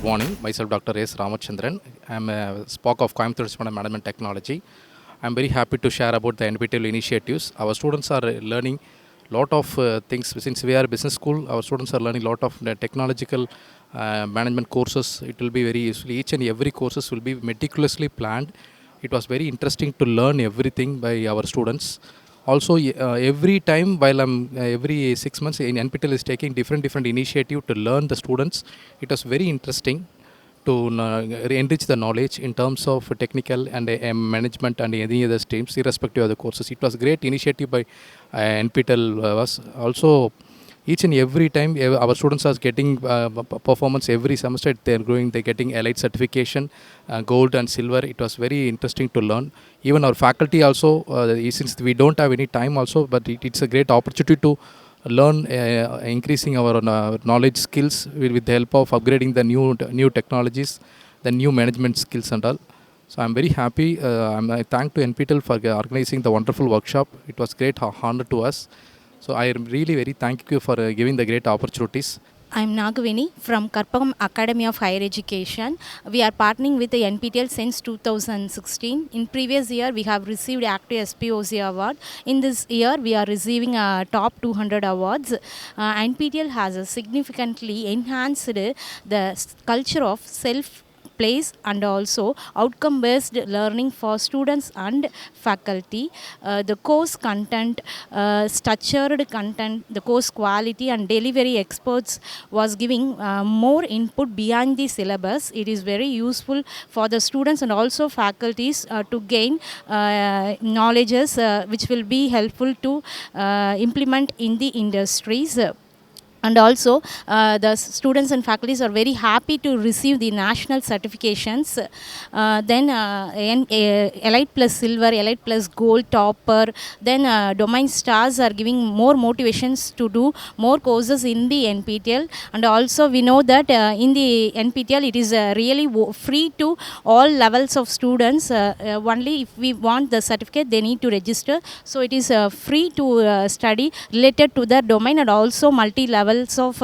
morning. Myself, Dr. S. Ramachandran. I am a SPOC of Coimbatore Department of Management Technology. I am very happy to share about the NPTEL initiatives. Our students are learning lot of things. Since we are a business school, our students are learning lot of technological management courses. It will be very useful. Each and every courses will be meticulously planned. It was very interesting to learn everything by our students. Also, every time while every 6 months, in NPTEL is taking different initiative to learn the students. It was very interesting to enrich the knowledge in terms of technical and management and any other streams, irrespective of the courses. It was great initiative by NPTEL. Was also each and every time our students are getting performance every semester. They're growing. They're getting elite certification, gold and silver. It was very interesting to learn. Even our faculty also, since we don't have any time also, but it's a great opportunity to learn, increasing our knowledge skills with the help of upgrading the new technologies, the new management skills and all. So I'm very happy. I thank to NPTEL for organizing the wonderful workshop. It was great honor to us. So I am really very thank you for giving the great opportunities. I am Nagavini from Karpagam Academy of Higher Education. We are partnering with the NPTEL since 2016. In previous year, we have received Active SPOC award. In this year, we are receiving top 200 awards. NPTEL has significantly enhanced the culture of place and also outcome based learning for students and faculty. The course content, structured content, the course quality and delivery experts was giving more input beyond the syllabus. It is very useful for the students and also faculties to gain knowledges which will be helpful to implement in the industries. And also the students and faculties are very happy to receive the national certifications. Then elite plus silver, elite plus gold, topper. Then domain stars are giving more motivations to do more courses in the NPTEL. And also we know that in the NPTEL it is really free to all levels of students. Only if we want the certificate they need to register. So it is free to study related to the domain and also multi-level of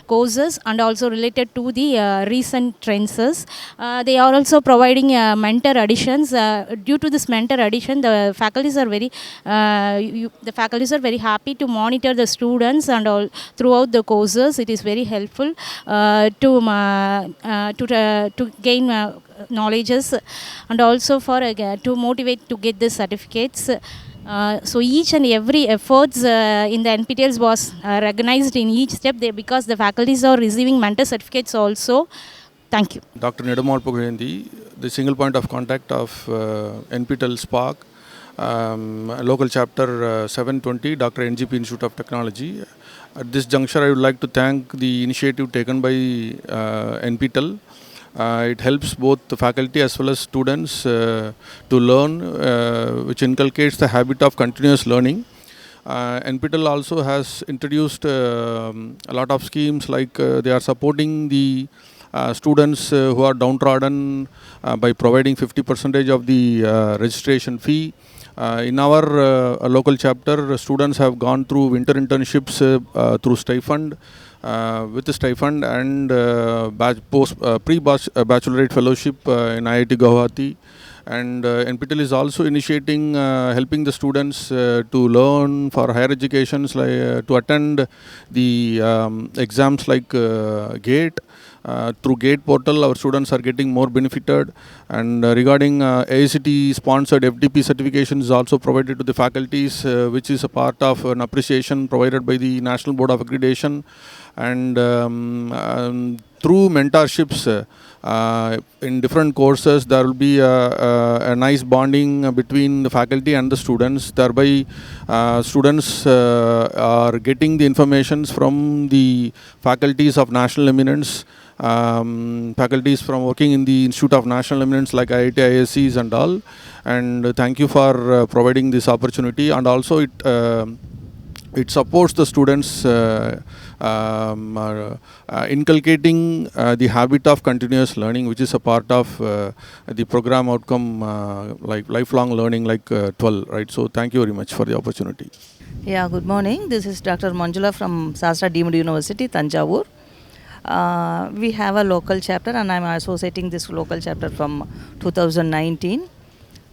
courses and also related to the recent trends. They are also providing mentor additions. Due to this mentor addition, the faculties are very happy to monitor the students and all throughout the courses. It is very helpful to gain knowledges and also for to motivate to get the certificates. So each and every efforts in the NPTELs was recognized in each step there because the faculties are receiving mentor certificates also. Thank you. Dr. Nedumal Pugayendi, the single point of contact of NPTEL SPOC, local chapter 720, Dr. NGP Institute of Technology. At this juncture, I would like to thank the initiative taken by NPTEL. It helps both the faculty as well as students to learn, which inculcates the habit of continuous learning. NPTEL also has introduced a lot of schemes like they are supporting the students who are downtrodden by providing 50% of the registration fee. In our local chapter, students have gone through winter internships through stipend. With the stipend and pre-bachelorate fellowship in IIT Guwahati. And NPTEL is also initiating, helping the students to learn for higher educations, like to attend the exams like GATE. Through GATE portal, our students are getting more benefited. And regarding AICTE sponsored FDP certification is also provided to the faculties, which is a part of an appreciation provided by the National Board of Accreditation. And through mentorships in different courses, there will be a nice bonding between the faculty and the students. Thereby, students are getting the informations from the faculties of national eminence, faculties from working in the Institute of National Eminence like IIT, ISCs and all. And thank you for providing this opportunity. And also it supports the students inculcating the habit of continuous learning, which is a part of the program outcome like lifelong learning like 12, right? So thank you very much for the opportunity. Yeah, good morning. This is Dr. Manjula from Sastra Deemed University, Tanjavur. We have a local chapter, and I'm associating this local chapter from 2019.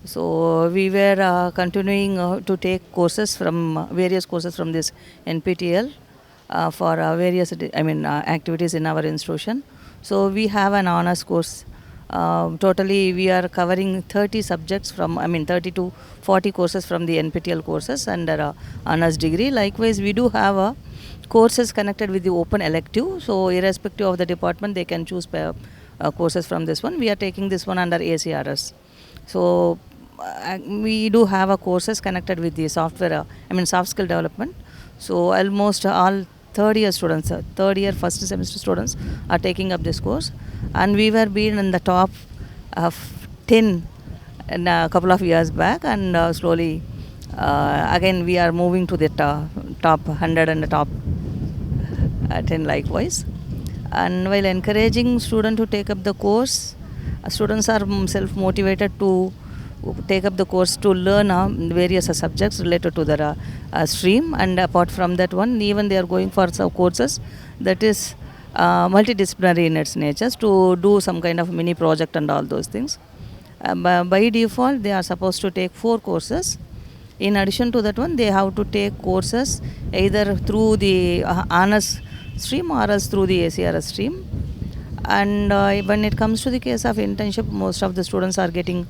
So we were continuing to take courses from various courses from this NPTEL for various activities in our institution. So we have an honors course. Totally we are covering 30 subjects from 30 to 40 courses from the NPTEL courses under honors degree. Likewise, we do have courses connected with the open elective. So irrespective of the department, they can choose courses from this one. We are taking this one under ACRS. So we do have courses connected with the software, soft skill development. So almost all third year students, first semester students are taking up this course, and we were being in the top 10 in a couple of years back, and slowly again we are moving to the top 100 and the top 10 likewise. And while encouraging students to take up the course, students are self-motivated to take up the course to learn various subjects related to their stream, and apart from that one, even they are going for some courses that is multidisciplinary in its nature, to do some kind of mini project and all those things. By default, they are supposed to take 4 courses. In addition to that one, they have to take courses either through the honors stream or else through the ACRS stream. And when it comes to the case of internship, most of the students are getting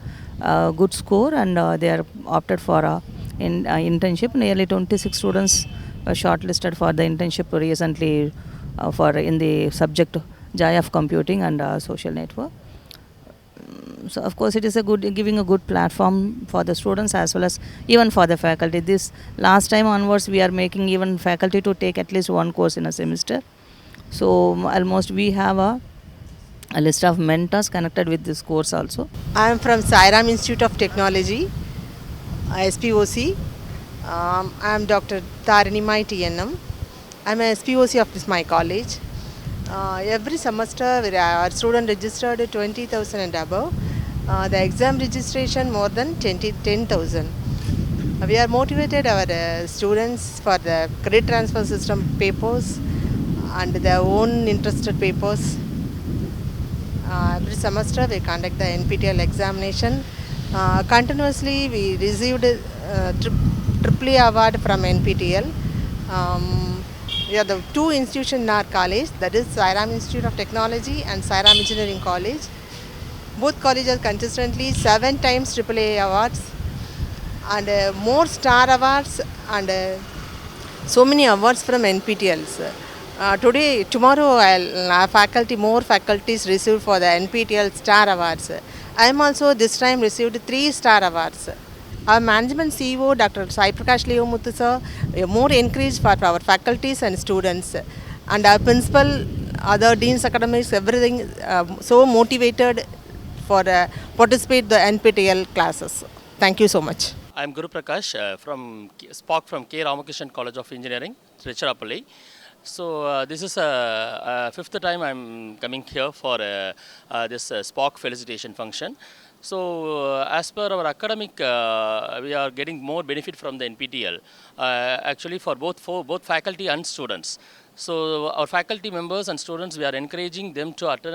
good score, and they are opted for internship. Nearly 26 students were shortlisted for the internship recently for in the subject Joy of Computing and Social Network. So of course it is giving a good platform for the students as well as even for the faculty. This last time onwards, we are making even faculty to take at least 1 course in a semester. So almost we have a list of mentors connected with this course also. I am from Sairam Institute of Technology, SPOC. I am Dr. Tarinimai TNM. I am a SPOC of my college. Every semester our student registered 20,000 and above. The exam registration more than 10,000. We are motivated our students for the credit transfer system papers and their own interested papers. Every semester we conduct the NPTEL examination. Continuously we received AAA award from NPTEL. We are the 2 institutions in our college, that is Sairam Institute of Technology and Sairam Engineering College. Both colleges consistently 7 times AAA awards and more star awards and so many awards from NPTELs. Tomorrow I'll have more faculties received for the NPTEL star awards. I am also this time received 3 star awards. Our management CEO Dr. Sai Prakash Leomuthu sir more encouraged for our faculties and students, and our principal, other deans academics, everything so motivated for participate the NPTEL classes. Thank you so much. I am Guru Prakash from SPOC from K. Ramakrishnan College of Engineering, Tricharapalli. So this is a 5th time I am coming here for this SPOC felicitation function. So as per our academic, we are getting more benefit from the NPTEL, actually for both faculty and students. So our faculty members and students, we are encouraging them to attend,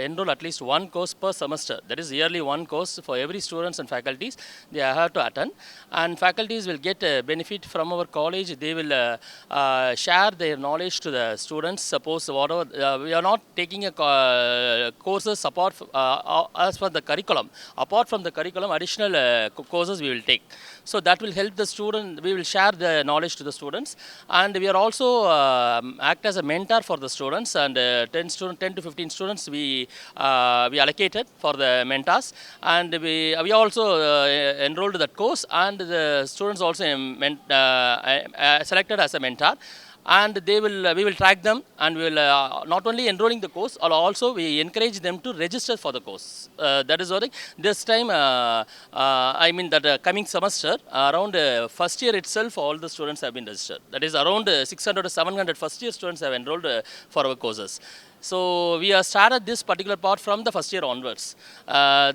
enroll at least 1 course per semester. That is yearly 1 course for every students and faculties they have to attend. And faculties will get benefit from our college. They will share their knowledge to the students. Suppose whatever we are not taking courses apart as for the curriculum. Apart from the curriculum, additional courses we will take. So that will help the student. We will share the knowledge to the students, and we are also act as a mentor for the students, and 10 to 15 students we allocated for the mentors, and we also enrolled that course, and the students also selected as a mentor. And we will track them, and we will not only enrolling the course, also we encourage them to register for the course. That is what this time, I mean that coming semester, around first year itself, all the students have been registered. That is around 600 to 700 first year students have enrolled for our courses. So we have started this particular part from the first year onwards.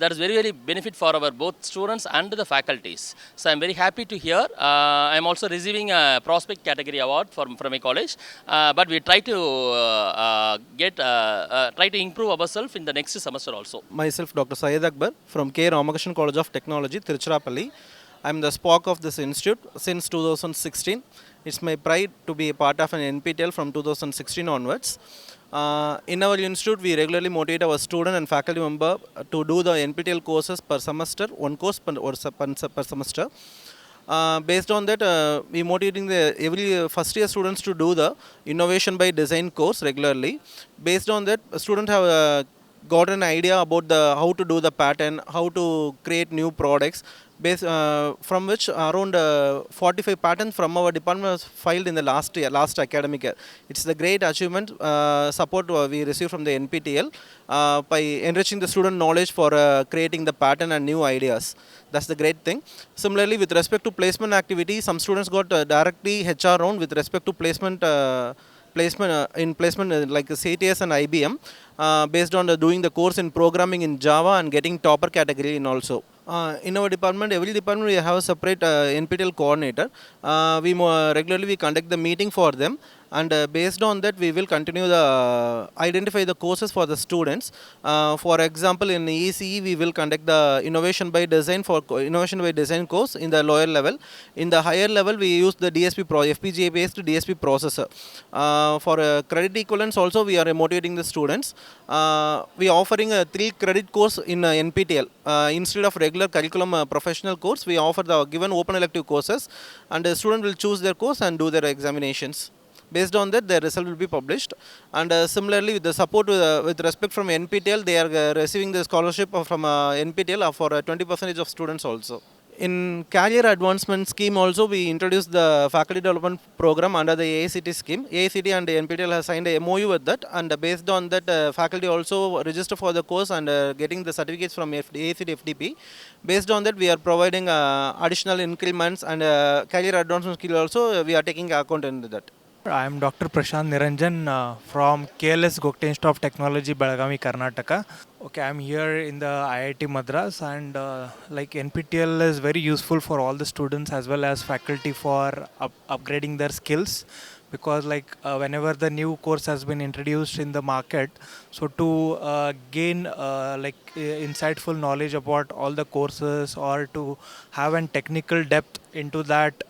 That is very, very benefit for our both students and the faculties. So I'm very happy to hear. I'm also receiving a prospect category award from my college. But we try to try to improve ourselves in the next semester also. Myself, Dr. Syed Akbar from K. Ramakrishnan College of Technology, Tiruchirappalli. I am the SPOC of this institute since 2016. It's my pride to be a part of an NPTEL from 2016 onwards. In our institute, we regularly motivate our student and faculty member to do the NPTEL courses per semester, one course per semester. Based on that, we motivating the every first year students to do the innovation by design course regularly. Based on that, students have got an idea about the how to do the pattern, how to create new products. From which around 45 patents from our department was filed in the last academic year. It's the great achievement support we received from the NPTEL by enriching the student knowledge for creating the pattern and new ideas. That's the great thing. Similarly, with respect to placement activity, some students got directly HR round with respect to placement like CTS and IBM based on doing the course in programming in Java and getting topper category in also. In our department, every department we have a separate NPTEL coordinator. Regularly we conduct the meeting for them, and based on that we will continue the identify the courses for the students. For example, in ECE we will conduct the innovation by design course in the lower level. In the higher level we use the FPGA based DSP processor. For credit equivalence also we are motivating the students. We are offering a 3 credit course in NPTEL. Instead of regular curriculum professional course, we offer the given open elective courses, and the student will choose their course and do their examinations. Based on that, their result will be published. And similarly, with the support with respect from NPTEL, they are receiving the scholarship from NPTEL for 20% of students also. In career advancement scheme also, we introduced the faculty development program under the AICT scheme. AICT and NPTEL has signed a MOU with that, and based on that, faculty also register for the course and getting the certificates from AICT FDP. Based on that, we are providing additional increments and career advancement skill also we are taking account in that. I am Dr. Prashant Niranjan from KLS Gokte Institute of Technology, Belagavi, Karnataka. Okay, I am here in the IIT Madras, and like NPTEL is very useful for all the students as well as faculty for upgrading their skills, because like whenever the new course has been introduced in the market, so to gain insightful knowledge about all the courses, or to have a technical depth into that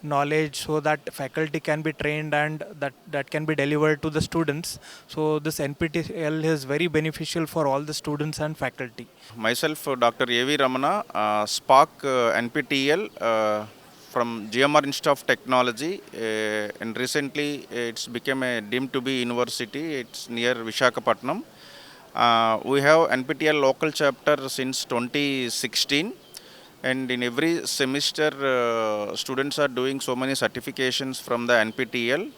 knowledge, so that faculty can be trained and that can be delivered to the students. So this NPTEL is very beneficial for all the students and faculty. Myself, Dr. A.V. Ramana, SPOC NPTEL from GMR Institute of Technology, and recently it's become a deemed to be university. It's near Visakhapatnam. We have NPTEL local chapter since 2016. And in every semester, students are doing so many certifications from the NPTEL.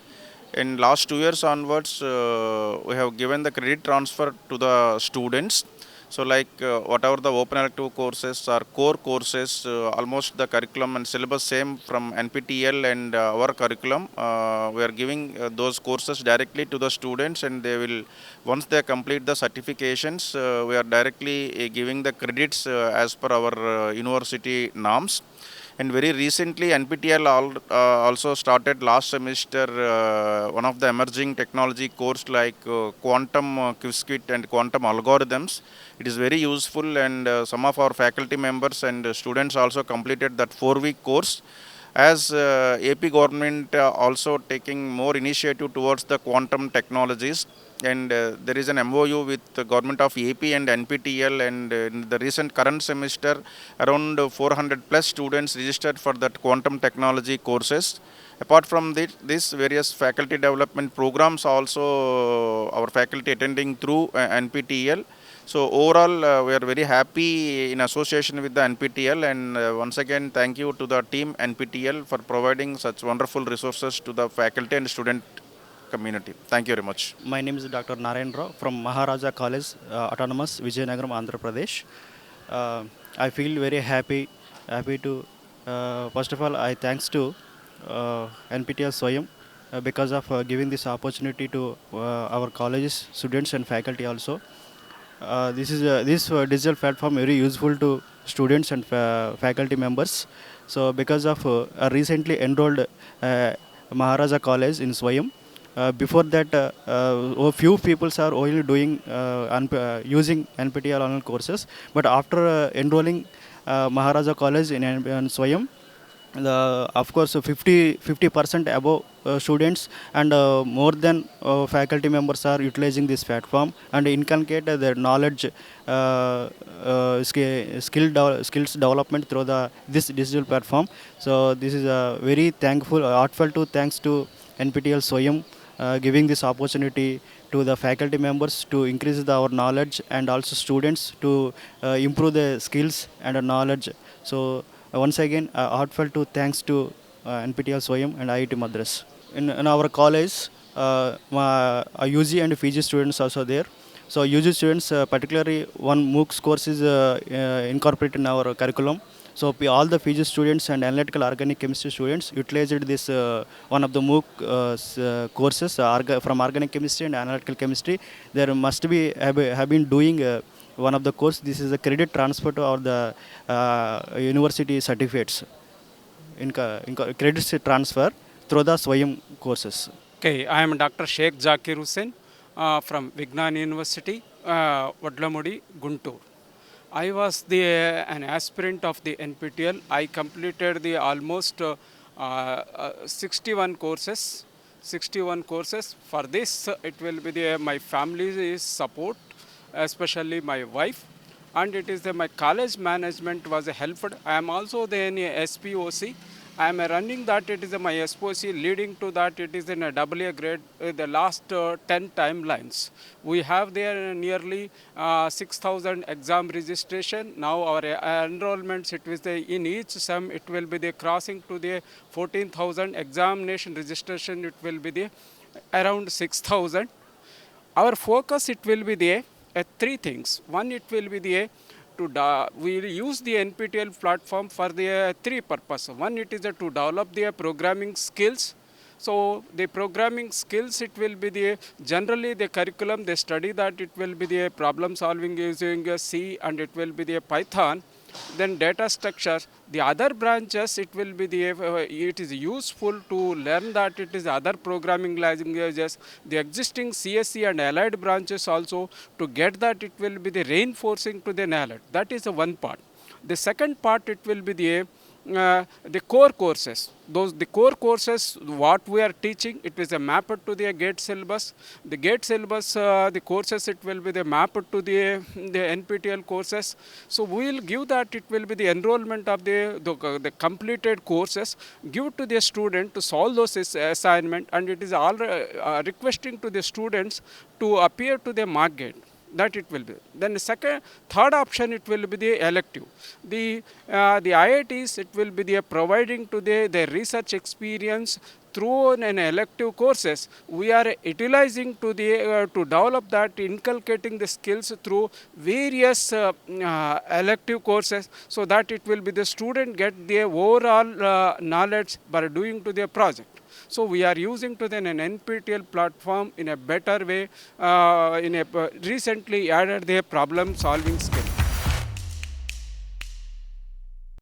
In last 2 years onwards, we have given the credit transfer to the students. So like whatever the open elective courses or core courses, almost the curriculum and syllabus same from NPTEL and our curriculum. We are giving those courses directly to the students, and they will, once they complete the certifications, we are directly giving the credits as per our university norms. And very recently, NPTEL also started last semester one of the emerging technology course like quantum QuizKit and quantum algorithms. It is very useful, and some of our faculty members and students also completed that 4-week course. As AP government also taking more initiative towards the quantum technologies, and there is an MOU with the government of AP and NPTEL, and in the recent current semester around 400 plus students registered for that quantum technology courses. Apart from this various faculty development programs also our faculty attending through NPTEL. So overall we are very happy in association with the NPTEL, and once again thank you to the team NPTEL for providing such wonderful resources to the faculty and student community. Thank you very much. My name is Dr. Narendra from Maharaja College, Autonomous, Vijayanagaram, Andhra Pradesh. I feel very happy to, first of all, I thanks to NPTEL Swayam because of giving this opportunity to our colleges, students and faculty also. This digital platform very useful to students and faculty members. So because of recently enrolled Maharaja College in Swayam. Before that, few people are only doing using NPTEL online courses. But after enrolling Maharaja College in Swayam, of course 50% above students and more than faculty members are utilizing this platform and inculcate their knowledge, skills development through this digital platform. So this is a very thankful, heartfelt to thanks to NPTEL Swayam giving this opportunity to the faculty members to increase our knowledge and also students to improve their skills and knowledge. So once again, heartfelt to thanks to NPTEL Swayam and IIT Madras. In our college, UG and PG students also there. So UG students, particularly one MOOCs course is incorporated in our curriculum. So all the PG students and analytical organic chemistry students utilized this one of the MOOC courses from organic chemistry and analytical chemistry. There must be have been doing one of the course. This is a credit transfer to our the university certificates in credits transfer through the Swayam courses. Okay, I am Dr. Sheikh Zakir Hussain from Vignan University, Vadlamudi, Guntur. I was an aspirant of the NPTEL. I completed the almost 61 courses. 61 courses. For this, it will be my family's support, especially my wife, and it is my college management was helped. I am also the SPOC. I am running that. It is my SPOC leading to that. It is in a AA grade. The last 10 timelines. We have there nearly 6,000 exam registration. Now our enrollments, it is in each SEM, it will be the crossing to the 14,000 examination registration. It will be the around 6,000. Our focus, it will be the three things. One, it will be the we use the NPTEL platform for the three purposes. One, it is to develop the programming skills. So the programming skills, it will be the generally the curriculum they study that it will be the problem solving using C and it will be the Python. Then data structure. The other branches, it will be the it is useful to learn that it is other programming languages, the existing CSE and allied branches also to get that it will be the reinforcing to the knowledge. That is the one part. The second part, it will be the core courses. The core courses, what we are teaching, it is a mapped to the GATE syllabus. The GATE syllabus, the courses, it will be the mapped to the NPTEL courses. So we will give that, it will be the enrollment of the completed courses, give to the student to solve those assignment, and it is all requesting to the students to appear to the mark gate. That it will be. Then the third option, it will be the elective. The IITs, it will be the providing to their research experience through an elective courses. We are utilizing to develop that, inculcating the skills through various elective courses, so that it will be the student get the overall knowledge by doing to their project. So we are using to an NPTEL platform in a better way, recently added the problem solving skill.